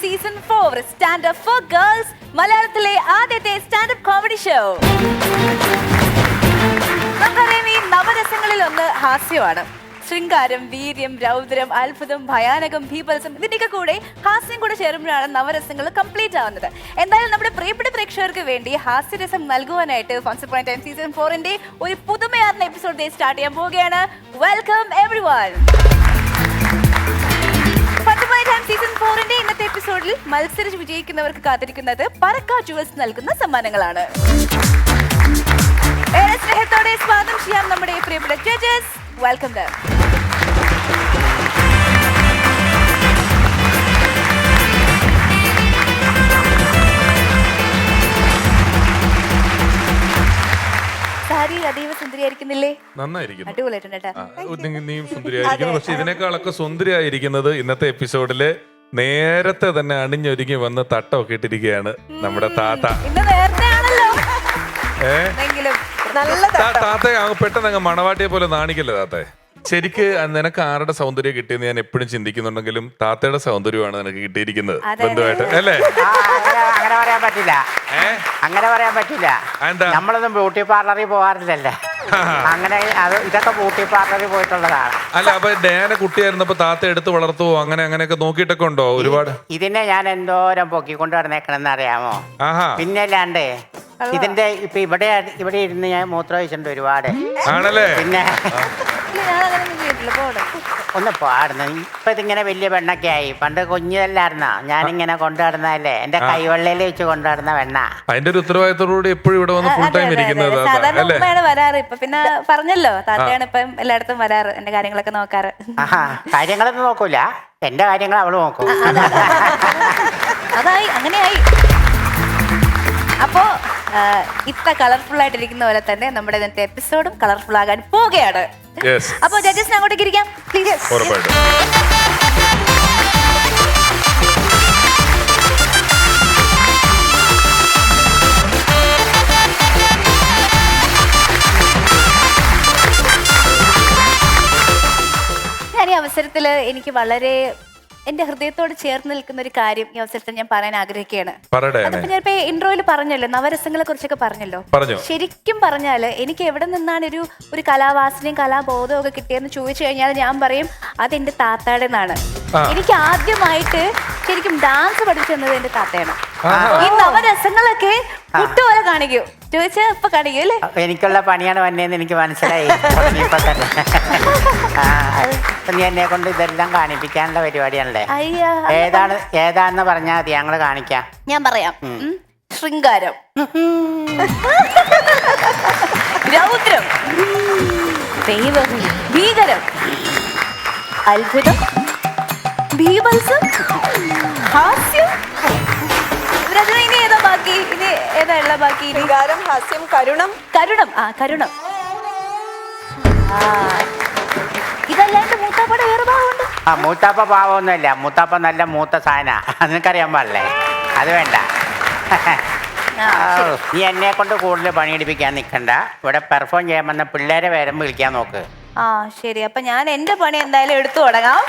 Season 4 stand up for girls മലയാളത്തിലെ ആദ്യത്തെ standup comedy show. നമുക്കറിയാം, ഈ നവരസങ്ങളിൽ ഒന്ന് ഹാസ്യമാണ്. ശൃംഗാരം, വീര്യം, രൗദ്രം, അത്ഭുതം, ഭയാനകം, ഭീപത്സം, ഇതിന്റെയൊക്കെ കൂടെ ഹാസ്യം കൂടെ ചേരുമ്പോഴാണ് നവരസങ്ങൾ കംപ്ലീറ്റ് ആവുന്നത്. എന്തായാലും നമ്മുടെ പ്രിയപ്പെട്ട പ്രേക്ഷകർക്ക് വേണ്ടി ഹാസ്യരസം നൽകുവാനായിട്ട് ഫൺസ് പോയിന്റ് ടൈം സീസൺ 4 ഒരു പുതുമയാർന്ന എപ്പിസോഡ് സ്റ്റാർട്ട് ചെയ്യാൻ പോവുകയാണ്. Welcome everyone. ഫൺസ് point time season 4 ഇന്നത്തെ എപ്പിസോഡിൽ മത്സരിച്ച് വിജയിക്കുന്നവർക്ക് കാത്തിരിക്കുന്നത് പറക്ക ജുവൽസ് നൽകുന്ന സമ്മാനങ്ങളാണ്. ഏറെ സ്നേഹത്തോടെ സ്വാഗതം ചെയ്യാം നമ്മുടെ പ്രിയപ്പെട്ട ജഡ്ജസ്. വെൽക്കം ദം. സാരി അതീവ സുന്ദരിയായിരിക്കുന്നില്ലേ? നന്നായിരിക്കുന്നു. അടിപൊളിയായിട്ടുണ്ട്. നീയും സുന്ദരിയായിരിക്കുന്നു. പക്ഷെ ഇതിനേക്കാളൊക്കെ സുന്ദരിയായിരിക്കുന്നത് ഇന്നത്തെ എപ്പിസോഡില് നേരത്തെ തന്നെ അണിഞ്ഞൊരുങ്ങി വന്ന് തട്ടമൊക്കെ ഇട്ടിരിക്കുകയാണ് നമ്മുടെ താത്ത. ഇന്ന് നേരത്തെ ആണല്ലോ. താത്ത പെട്ടെന്ന് അങ്ങ് മണവാട്ടിയെ പോലെ നാണിക്കല്ലേ താത്തേ? ശരിക്ക് നിനക്ക് ആരുടെ സൗന്ദര്യം കിട്ടിയെന്ന് ഞാൻ എപ്പോഴും ചിന്തിക്കുന്നുണ്ടെങ്കിലും താത്തയുടെ സൗന്ദര്യമാണ് നിനക്ക് കിട്ടിയിരിക്കുന്നത് ബന്ധുവായിട്ട്, അല്ലേ? അങ്ങനെ പറയാൻ പറ്റില്ല. അങ്ങനെ പറയാൻ പറ്റില്ല. നമ്മളൊന്നും ബ്യൂട്ടി പാർലറിൽ പോകാറില്ലല്ലേ. അങ്ങനെ ഇതൊക്കെ ബ്യൂട്ടി പാർലറിൽ പോയിട്ടുള്ളതാണ്. അല്ല, അപ്പൊ ഡയാന കുട്ടിയായിരുന്നപ്പോ താത്ത എടുത്ത് വളർത്തുവോ? അങ്ങനെയൊക്കെ നോക്കിയിട്ടൊക്കെ ഉണ്ടോ? ഒരുപാട്. ഇതിനെ ഞാൻ എന്തോരം പൊക്കിക്കൊണ്ട് നടന്നേക്കണെന്ന് അറിയാമോ? പിന്നെ അല്ലാണ്ട് ഇതിന്റെ ഇപ്പൊ ഇവിടെ ഇരുന്ന് ഞാൻ മൂത്രം ഒഴിച്ചിട്ടുണ്ട് ഒരുപാട്. ആണല്ലേ? പിന്നെ ഒന്ന് പാടുന്നു. ഇപ്പൊ ഇതിങ്ങനെ വലിയ പെണ്ണൊക്കെ ആയി. പണ്ട് കുഞ്ഞതല്ലായിരുന്ന ഞാനിങ്ങനെ കൊണ്ടുനടന്നതല്ലേ, എന്റെ കൈവെള്ളയിൽ വെച്ച് കൊണ്ടുനടന്ന വെണ്ണ. അതിന്റെ ഒരു ഉത്തരവാദിത്തോടുകൂടി എപ്പോഴും ഇവിടെ വന്ന് ഫുൾ ടൈം ഇരിക്കുന്നത് വരാറ്. ഇപ്പൊ പിന്നെ പറഞ്ഞല്ലോ, താത്തയാണ് ഇപ്പം എല്ലായിടത്തും വരാറ്, എന്റെ കാര്യങ്ങളൊക്കെ നോക്കാറ്. കാര്യങ്ങളൊന്നും നോക്കൂല, എന്റെ കാര്യങ്ങൾ അവള് നോക്കും. അതായി, അങ്ങനെയായി. അപ്പോ ഇത്ര കളർഫുൾ ആയിട്ടിരിക്കുന്ന പോലെ തന്നെ നമ്മുടെ ഇന്നത്തെ എപ്പിസോഡും കളർഫുൾ ആകാൻ പോവുകയാണ്. അപ്പൊ ജഡ്ജസിന് അങ്ങോട്ടേക്ക് ഇരിക്കാം പ്ലീസ്. ഞാൻ ഈ അവസരത്തില് എനിക്ക് വളരെ എന്റെ ഹൃദയത്തോട് ചേർന്ന് നിൽക്കുന്ന ഒരു കാര്യം ഈ അവസരത്തിൽ ഞാൻ പറയാൻ ആഗ്രഹിക്കുകയാണ്. അതിപ്പോ ഞാൻ ഇപ്പൊ ഇൻട്രോയിൽ പറഞ്ഞല്ലോ, നവരസങ്ങളെ കുറിച്ചൊക്കെ പറഞ്ഞല്ലോ. ശരിക്കും പറഞ്ഞാല് എനിക്ക് എവിടെ നിന്നാണ് ഒരു കലാവാസനയും കലാബോധവും ഒക്കെ കിട്ടിയെന്ന് ചോദിച്ചു കഴിഞ്ഞാൽ ഞാൻ പറയും അതെന്റെ താത്താടെ നിന്നാണ്. എനിക്ക് ആദ്യമായിട്ട് ശരിക്കും ഡാൻസ് പഠിച്ചു തന്നത് എന്റെ താത്തയാണ്. ഈ നവരസങ്ങളൊക്കെ കുട്ടുപോലെ കാണിക്കൂ ചോദിച്ചാ ഇപ്പൊ കാണിക്കൂ അല്ലേ? എനിക്കുള്ള പണിയാണ് വന്നേന്ന് എനിക്ക് മനസ്സിലായി. നീ എന്നെ കൊണ്ട് ഇതെല്ലാം കാണിപ്പിക്കാനുള്ള പരിപാടിയാണല്ലേ? ഏതാണെന്ന് പറഞ്ഞാൽ മതി, ഞങ്ങള് കാണിക്കാം. ഞാൻ പറയാം. ശൃംഗാരം, രൗദ്രം, ഭീകരം, അത്ഭുതം, ഭീപത്സം, ഹാസ്യം. ഇനി ഏതാ ബാക്കി? ഇനി ഏതാ ഉള്ള ബാക്കി? ശൃംഗാരം, ഹാസ്യം, കരുണം. കരുണം. ഇതല്ലാണ്ട് മൂത്താപ്പയുടെ വേറെ ഭാവമുണ്ട്. മൂത്താപ്പ ഭാവമൊന്നുമില്ല. മൂത്താപ്പ നല്ല മൂത്ത സാധന, നിനക്കറിയാൻ പാടില്ലേ? അത് വേണ്ട. നീ എന്നെ കൊണ്ട് കൂടുതൽ പണിയെടുപ്പിക്കാൻ നിൽക്കണ്ട. ഇവിടെ പെർഫോം ചെയ്യാൻ വന്ന പിള്ളേരെ വേറെ വിളിക്കാൻ നോക്ക്. ശരി, അപ്പൊ ഞാൻ എന്റെ പണി എന്തായാലും എടുത്തു തുടങ്ങാം.